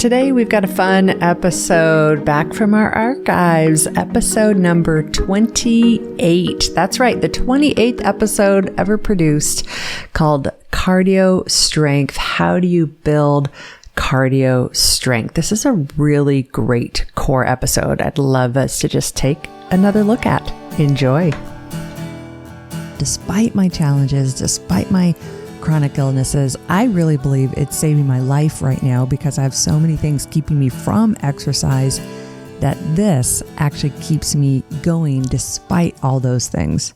Today we've got a fun episode back from our archives, episode number 28. That's right, the 28th episode ever produced, called Cardio Strength. How do you build cardio strength? This is a really great core episode. I'd love us to just take another look at. Enjoy. Despite my challenges, despite my chronic illnesses, I really believe it's saving my life right now because I have so many things keeping me from exercise that this actually keeps me going despite all those things.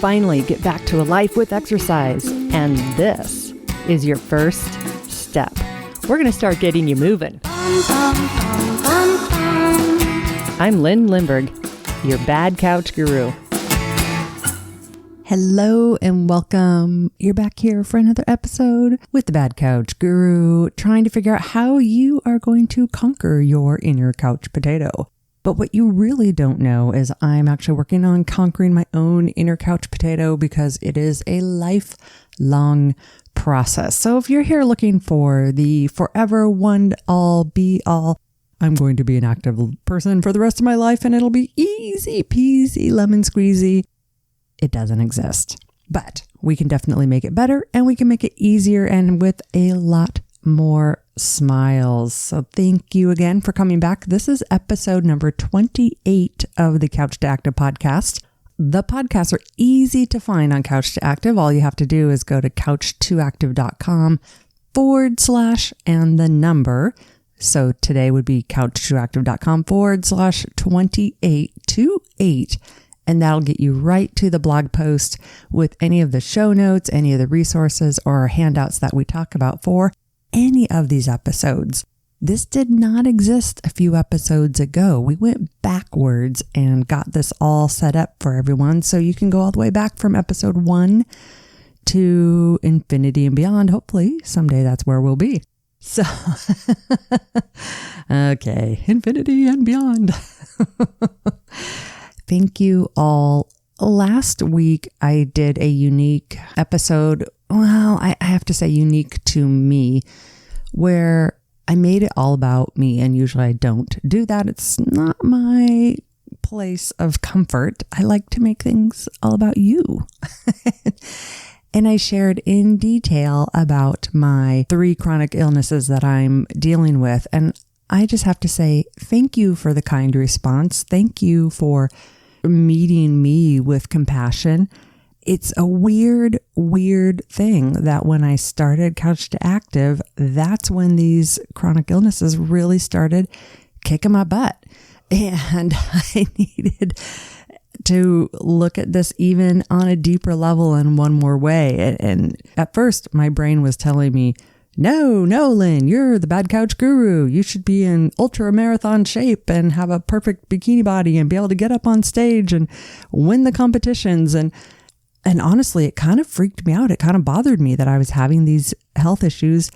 Finally, get back to a life with exercise, and this is your first step. We're going to start getting you moving. I'm Lyn Lindbergh, your bad couch guru. Hello and welcome. You're back here for another episode with the Bad Couch Guru, trying to figure out how you are going to conquer your inner couch potato. But what you really don't know is I'm actually working on conquering my own inner couch potato because it is a lifelong process. So if you're here looking for the forever one all be all, I'm going to be an active person for the rest of my life and it'll be easy peasy lemon squeezy, it doesn't exist. But we can definitely make it better and we can make it easier and with a lot more smiles. So thank you again for coming back. This is episode number 28 of the Couch to Active podcast. The podcasts are easy to find on Couch to Active. All you have to do is go to couch2active.com / and the number. So today would be couch2active.com / 2828. And that'll get you right to the blog post with any of the show notes, any of the resources or handouts that we talk about for any of these episodes. This did not exist a few episodes ago. We went backwards and got this all set up for everyone. So you can go all the way back from episode 1 to infinity and beyond. Hopefully someday that's where we'll be. So, okay, infinity and beyond. Thank you all. Last week, I did a unique episode. Well, I have to say unique to me, where I made it all about me. And usually I don't do that. It's not my place of comfort. I like to make things all about you. And I shared in detail about my 3 chronic illnesses that I'm dealing with. And I just have to say, thank you for the kind response. Thank you for meeting me with compassion. It's a weird thing that when I started Couch to Active, that's when these chronic illnesses really started kicking my butt. And I needed to look at this even on a deeper level in one more way. And at first, my brain was telling me, no, Lyn, you're the bad couch guru. You should be in ultra marathon shape and have a perfect bikini body and be able to get up on stage and win the competitions. And honestly, it kind of freaked me out. It kind of bothered me that I was having these health issues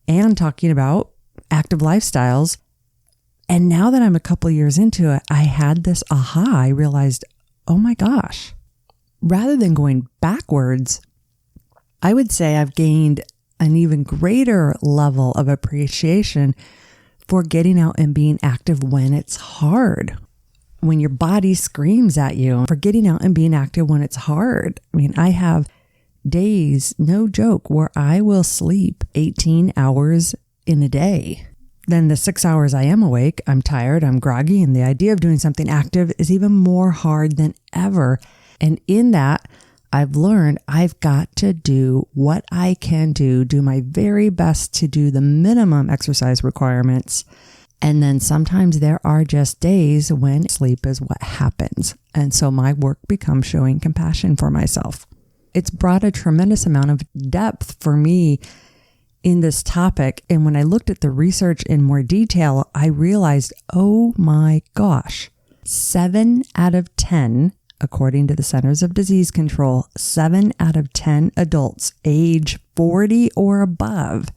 and talking about active lifestyles. And now that I'm a couple of years into it, I had this aha. I realized, oh my gosh, rather than going backwards, I would say I've gained an even greater level of appreciation for getting out and being active when it's hard, when your body screams at you, for getting out and being active when it's hard. I mean, I have days, no joke, where I will sleep 18 hours in a day. Then the 6 hours I am awake, I'm tired, I'm groggy, and the idea of doing something active is even more hard than ever. And in that, I've learned I've got to do what I can do my very best to do the minimum exercise requirements. And then sometimes there are just days when sleep is what happens. And so my work becomes showing compassion for myself. It's brought a tremendous amount of depth for me in this topic. And when I looked at the research in more detail, I realized, oh my gosh, 7 out of 10 according to the Centers of Disease Control, 7 out of 10 adults age 40 or above,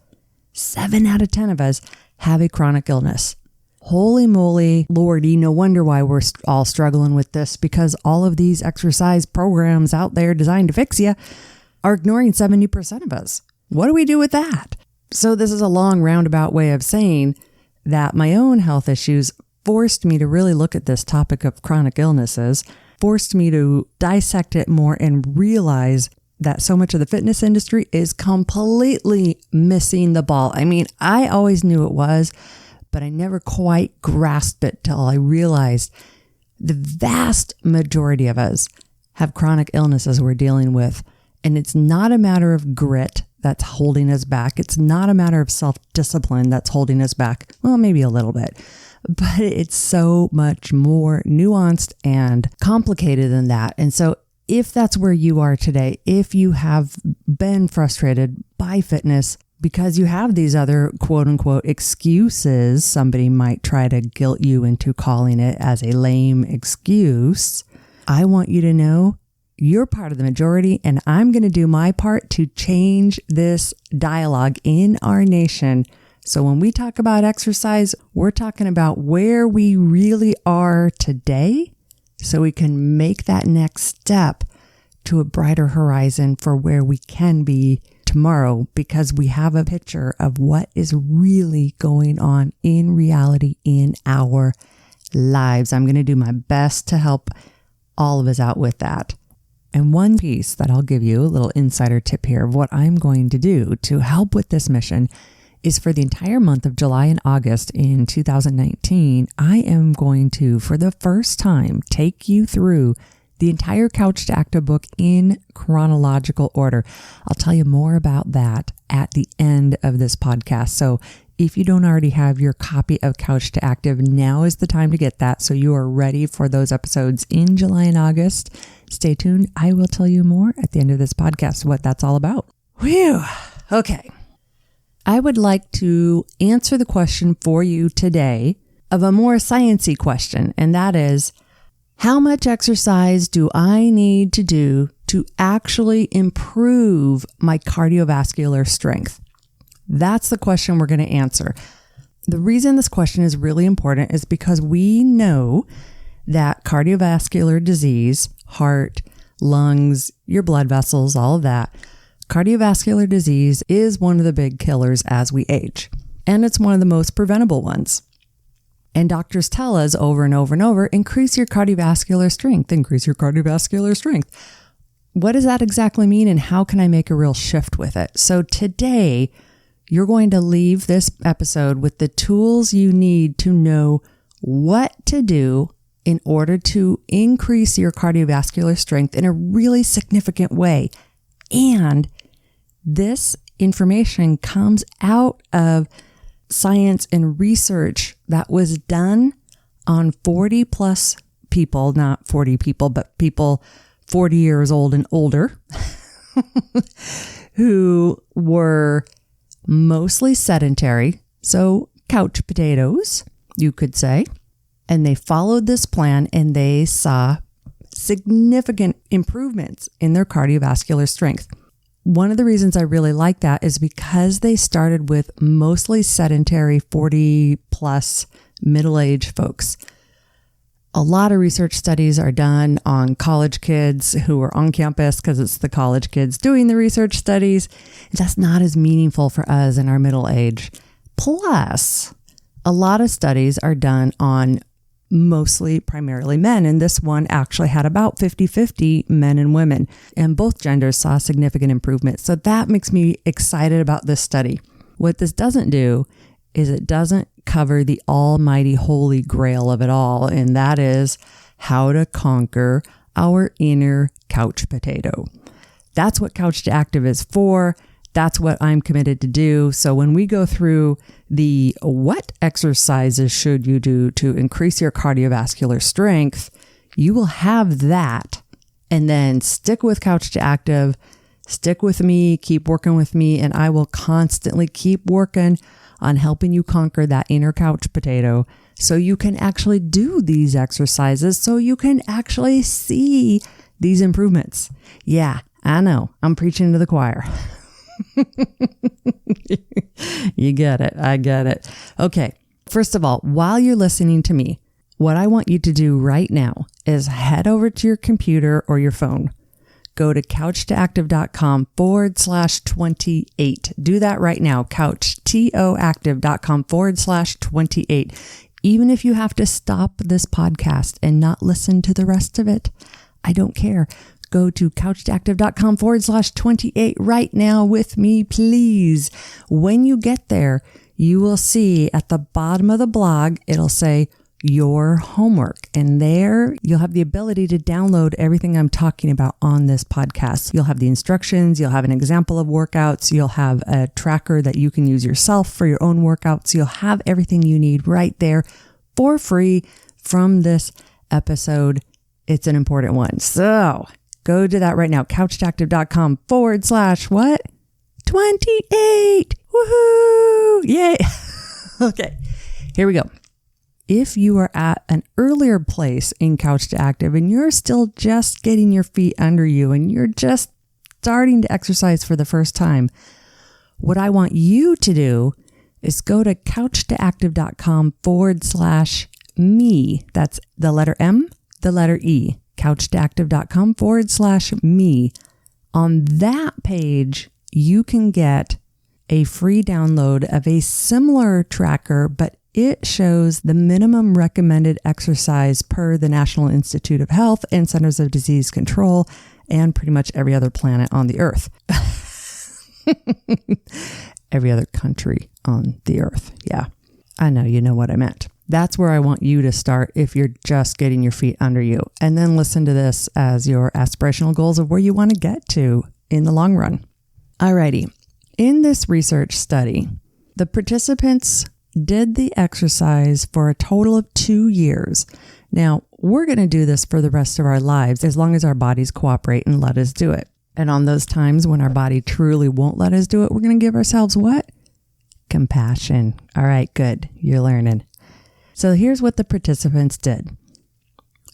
7 out of 10 of us have a chronic illness. Holy moly, Lordy, no wonder why we're all struggling with this, because all of these exercise programs out there designed to fix you are ignoring 70% of us. What do we do with that? So this is a long roundabout way of saying that my own health issues forced me to really look at this topic of chronic illnesses, forced me to dissect it more and realize that so much of the fitness industry is completely missing the ball. I mean, I always knew it was, but I never quite grasped it till I realized the vast majority of us have chronic illnesses we're dealing with. And it's not a matter of grit that's holding us back. It's not a matter of self-discipline that's holding us back. Well, maybe a little bit, but it's so much more nuanced and complicated than that. And so if that's where you are today, if you have been frustrated by fitness because you have these other quote unquote excuses, somebody might try to guilt you into calling it as a lame excuse, I want you to know you're part of the majority, and I'm going to do my part to change this dialogue in our nation. So when we talk about exercise, we're talking about where we really are today so we can make that next step to a brighter horizon for where we can be tomorrow, because we have a picture of what is really going on in reality in our lives. I'm going to do my best to help all of us out with that. And one piece that I'll give you, a little insider tip here of what I'm going to do to help with this mission, is for the entire month of July and August in 2019, I am going to, for the first time, take you through the entire Couch to Active book in chronological order. I'll tell you more about that at the end of this podcast. So if you don't already have your copy of Couch to Active, now is the time to get that so you are ready for those episodes in July and August. Stay tuned. I will tell you more at the end of this podcast what that's all about. Whew. Okay. I would like to answer the question for you today of a more sciencey question, and that is, how much exercise do I need to do to actually improve my cardiovascular strength? That's the question we're going to answer. The reason this question is really important is because we know that cardiovascular disease, heart, lungs, your blood vessels, all of that, cardiovascular disease is one of the big killers as we age, and it's one of the most preventable ones. And doctors tell us over and over and over, increase your cardiovascular strength, increase your cardiovascular strength. What does that exactly mean, and how can I make a real shift with it? So today, you're going to leave this episode with the tools you need to know what to do in order to increase your cardiovascular strength in a really significant way. And this information comes out of science and research that was done on 40 plus people, not 40 people, but people 40 years old and older who were mostly sedentary, so couch potatoes, you could say. And they followed this plan and they saw significant improvements in their cardiovascular strength. One of the reasons I really like that is because they started with mostly sedentary 40 plus middle-aged folks. A lot of research studies are done on college kids who are on campus because it's the college kids doing the research studies. That's not as meaningful for us in our middle age. Plus, a lot of studies are done on primarily men. And this one actually had about 50-50 men and women, and both genders saw significant improvement. So that makes me excited about this study. What this doesn't do is it doesn't cover the almighty holy grail of it all. And that is how to conquer our inner couch potato. That's what Couch to Active is for. That's what I'm committed to do. So when we go through the what exercises should you do to increase your cardiovascular strength, you will have that. And then stick with Couch to Active, stick with me, keep working with me, and I will constantly keep working on helping you conquer that inner couch potato so you can actually do these exercises, so you can actually see these improvements. Yeah, I know, I'm preaching to the choir. You get it. I get it. Okay. First of all, while you're listening to me, what I want you to do right now is head over to your computer or your phone. go to couchtoactive.com/28. Do that right now. couchtoactive.com/28. Even if you have to stop this podcast and not listen to the rest of it, I don't care. Go to couchtoactive.com/28 right now with me, please. When you get there, you will see at the bottom of the blog, it'll say your homework. And there you'll have the ability to download everything I'm talking about on this podcast. You'll have the instructions. You'll have an example of workouts. You'll have a tracker that you can use yourself for your own workouts. You'll have everything you need right there for free from this episode. It's an important one. So go to that right now. couchtoactive.com/what? 28. Woohoo! Yay. Okay, here we go. If you are at an earlier place in Couch to Active and you're still just getting your feet under you and you're just starting to exercise for the first time, what I want you to do is go to couchtoactive.com/me. That's the letter M, the letter E. couchtoactive.com/me. On that page, you can get a free download of a similar tracker, but it shows the minimum recommended exercise per the National Institute of Health and Centers of Disease Control and pretty much every other planet on the earth. Every other country on the earth. Yeah, I know, you know what I meant. That's where I want you to start if you're just getting your feet under you. And then listen to this as your aspirational goals of where you want to get to in the long run. Alrighty. In this research study, the participants did the exercise for a total of 2 years. Now, we're going to do this for the rest of our lives as long as our bodies cooperate and let us do it. And on those times when our body truly won't let us do it, we're going to give ourselves what? Compassion. All right, good. You're learning. So here's what the participants did.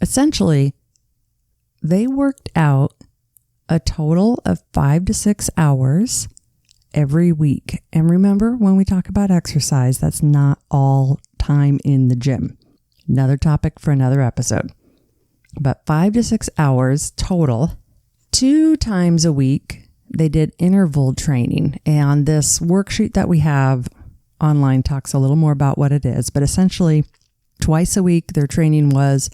Essentially, they worked out a total of 5 to 6 hours every week. And remember, when we talk about exercise, that's not all time in the gym. Another topic for another episode. But 5 to 6 hours total. 2 times a week, they did interval training. And this worksheet that we have online talks a little more about what it is. But essentially, twice a week, their training was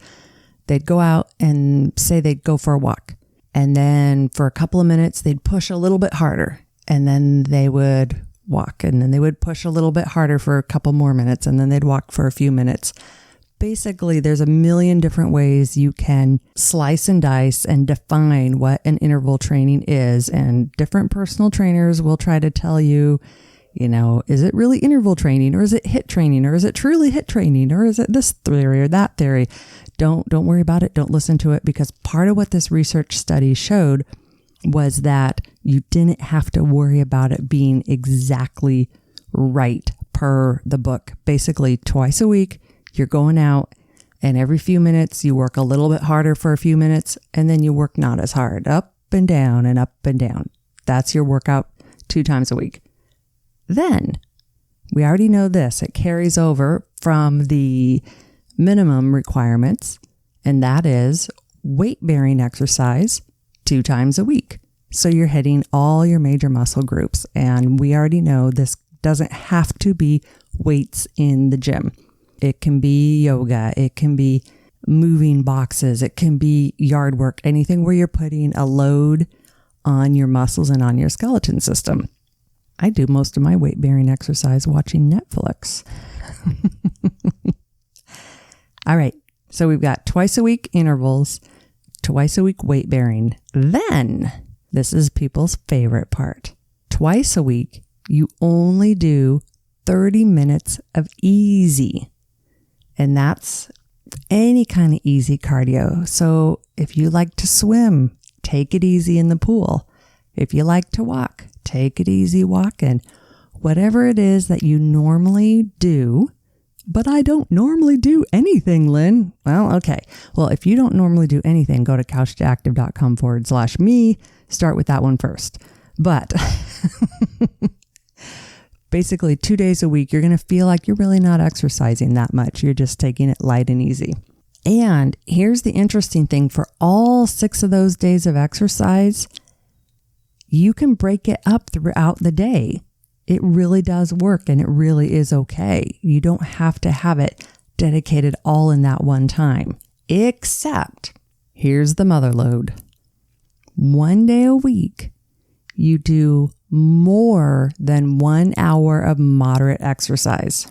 they'd go out and say they'd go for a walk. And then for a couple of minutes, they'd push a little bit harder. And then they would walk, and then they would push a little bit harder for a couple more minutes, and then they'd walk for a few minutes. Basically, there's a million different ways you can slice and dice and define what an interval training is. And different personal trainers will try to tell you, you know, is it really interval training, or is it HIIT training, or is it truly HIIT training, or is it this theory or that theory? Don't worry about it. Don't listen to it, because part of what this research study showed was that you didn't have to worry about it being exactly right per the book. Basically, twice a week, you're going out, and every few minutes you work a little bit harder for a few minutes, and then you work not as hard, up and down and up and down. That's your workout 2 times a week. Then we already know this. It carries over from the minimum requirements, and that is weight-bearing exercise 2 times a week. So you're hitting all your major muscle groups. And we already know this doesn't have to be weights in the gym. It can be yoga. It can be moving boxes. It can be yard work, anything where you're putting a load on your muscles and on your skeleton system. I do most of my weight-bearing exercise watching Netflix. All right. So we've got twice a week intervals, twice a week weight bearing. Then, this is people's favorite part. Twice a week, you only do 30 minutes of easy. And that's any kind of easy cardio. So if you like to swim, take it easy in the pool. If you like to walk, take it easy walking. Whatever it is that you normally do. But I don't normally do anything, Lynn. Well, okay. Well, if you don't normally do anything, go to couchtoactive.com/me. Start with that one first. But basically 2 days a week, you're going to feel like you're really not exercising that much. You're just taking it light and easy. And here's the interesting thing. For all 6 of those days of exercise, you can break it up throughout the day. It really does work and it really is okay. You don't have to have it dedicated all in that one time. Except, here's the mother lode. 1 day a week, you do more than 1 hour of moderate exercise.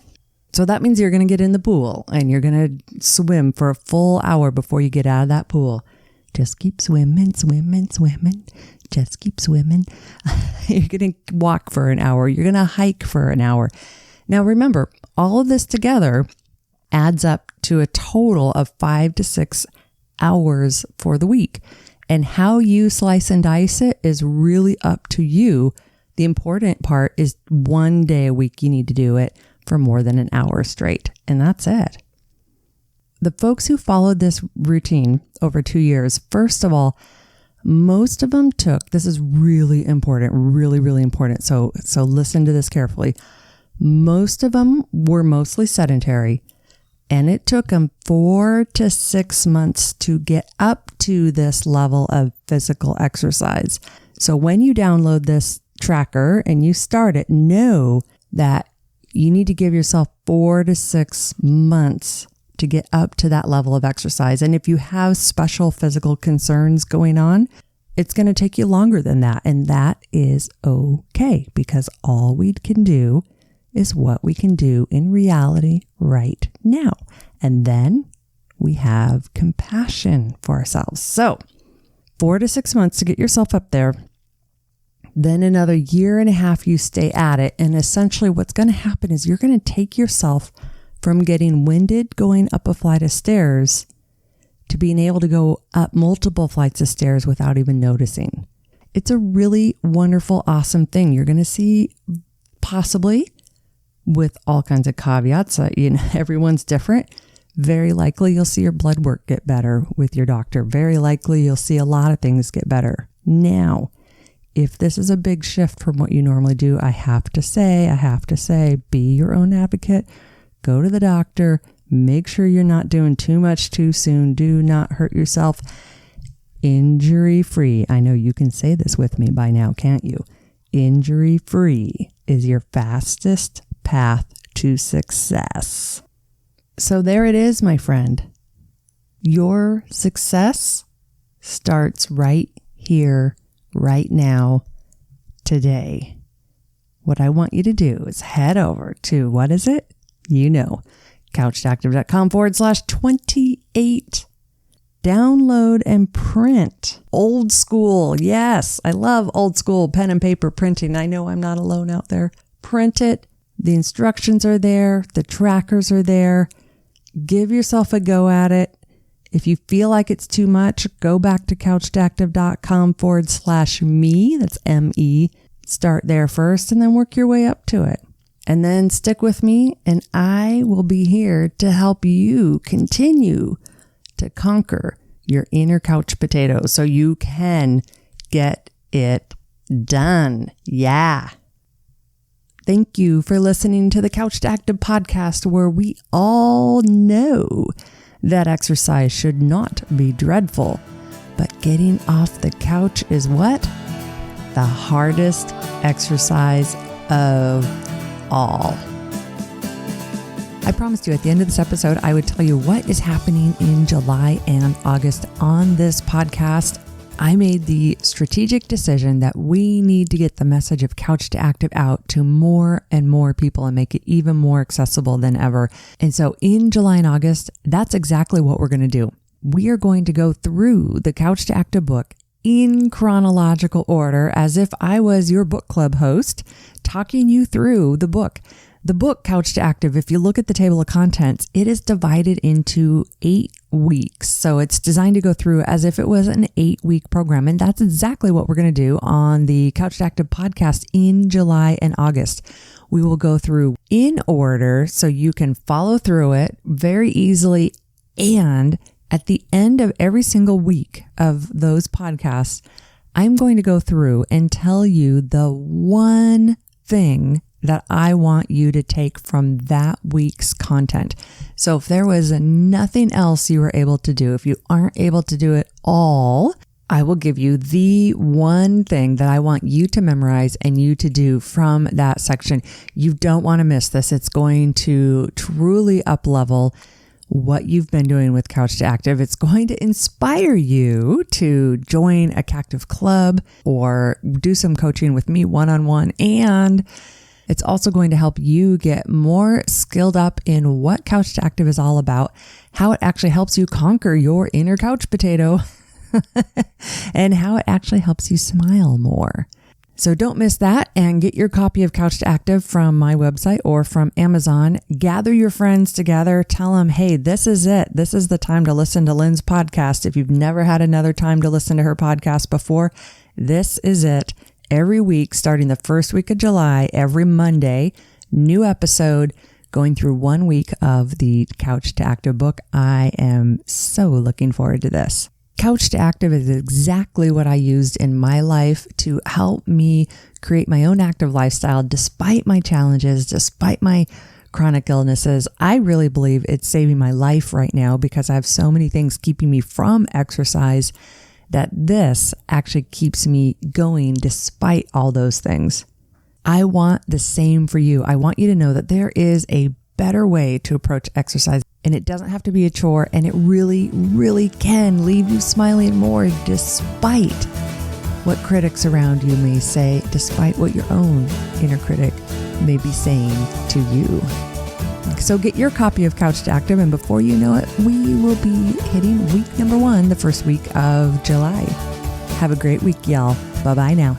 So that means you're going to get in the pool and you're going to swim for a full hour before you get out of that pool. Just keep swimming, swimming, swimming. Just keep swimming. You're going to walk for an hour. You're going to hike for an hour. Now remember, all of this together adds up to a total of 5 to 6 hours for the week. And how you slice and dice it is really up to you. The important part is 1 day a week you need to do it for more than an hour straight. And that's it. The folks who followed this routine over 2 years, first of all, most of them took, this is really important, really, really important. So listen to this carefully. Most of them were mostly sedentary, and it took them 4 to 6 months to get up to this level of physical exercise. So when you download this tracker and you start it, know that you need to give yourself 4 to 6 months to get up to that level of exercise. And if you have special physical concerns going on, it's going to take you longer than that. And that is okay, because all we can do is what we can do in reality right now. And then we have compassion for ourselves. So 4 to 6 months to get yourself up there. Then another 1.5 years you stay at it. And essentially what's going to happen is you're going to take yourself from getting winded going up a flight of stairs to being able to go up multiple flights of stairs without even noticing. It's a really wonderful, awesome thing. You're going to see, possibly with all kinds of caveats, everyone's different. Very likely you'll see your blood work get better with your doctor. Very likely you'll see a lot of things get better. Now, if this is a big shift from what you normally do, I have to say, be your own advocate. Go to the doctor. Make sure you're not doing too much too soon. Do not hurt yourself. Injury-free. I know you can say this with me by now, can't you? Injury-free is your fastest path to success. So there it is, my friend. Your success starts right here, right now, today. What I want you to do is head over to, what is it? couchtoactive.com/28. Download and print. Old school. Yes, I love old school pen and paper printing. I know I'm not alone out there. Print it. The instructions are there. The trackers are there. Give yourself a go at it. If you feel like it's too much, go back to couchtoactive.com/me. That's M-E. Start there first and then work your way up to it. And then stick with me and I will be here to help you continue to conquer your inner couch potato so you can get it done. Yeah. Thank you for listening to the Couch to Active podcast, where we all know that exercise should not be dreadful, but getting off the couch is what? The hardest exercise of all. I promised you at the end of this episode, I would tell you what is happening in July and August on this podcast. I made the strategic decision that we need to get the message of Couch to Active out to more and more people and make it even more accessible than ever. And so in July and August, that's exactly what we're going to do. We are going to go through the Couch to Active book in chronological order, as if I was your book club host, talking you through the book. The book, Couch to Active, if you look at the table of contents, it is divided into 8 weeks. So it's designed to go through as if it was an 8-week program. And that's exactly what we're going to do on the Couch to Active podcast in July and August. We will go through in order so you can follow through it very easily. And at the end of every single week of those podcasts, I'm going to go through and tell you the one thing that I want you to take from that week's content. So if there was nothing else you were able to do, if you aren't able to do it all, I will give you the one thing that I want you to memorize and you to do from that section. You don't want to miss this. It's going to truly up-level what you've been doing with Couch to Active. It's going to inspire you to join a Cactive club or do some coaching with me one-on-one. And it's also going to help you get more skilled up in what Couch to Active is all about, how it actually helps you conquer your inner couch potato, and how it actually helps you smile more. So don't miss that and get your copy of Couch to Active from my website or from Amazon. Gather your friends together. Tell them, hey, this is it. This is the time to listen to Lyn's podcast. If you've never had another time to listen to her podcast before, this is it. Every week, starting the first week of July, every Monday, new episode going through 1 week of the Couch to Active book. I am so looking forward to this. Couch to Active is exactly what I used in my life to help me create my own active lifestyle despite my challenges, despite my chronic illnesses. I really believe it's saving my life right now because I have so many things keeping me from exercise that this actually keeps me going despite all those things. I want the same for you. I want you to know that there is a better way to approach exercise, and it doesn't have to be a chore, and it really, really can leave you smiling more despite what critics around you may say, despite what your own inner critic may be saying to you. So get your copy of Couch to Active, and before you know it, we will be hitting week number 1, the first week of July. Have a great week, y'all. Bye-bye now.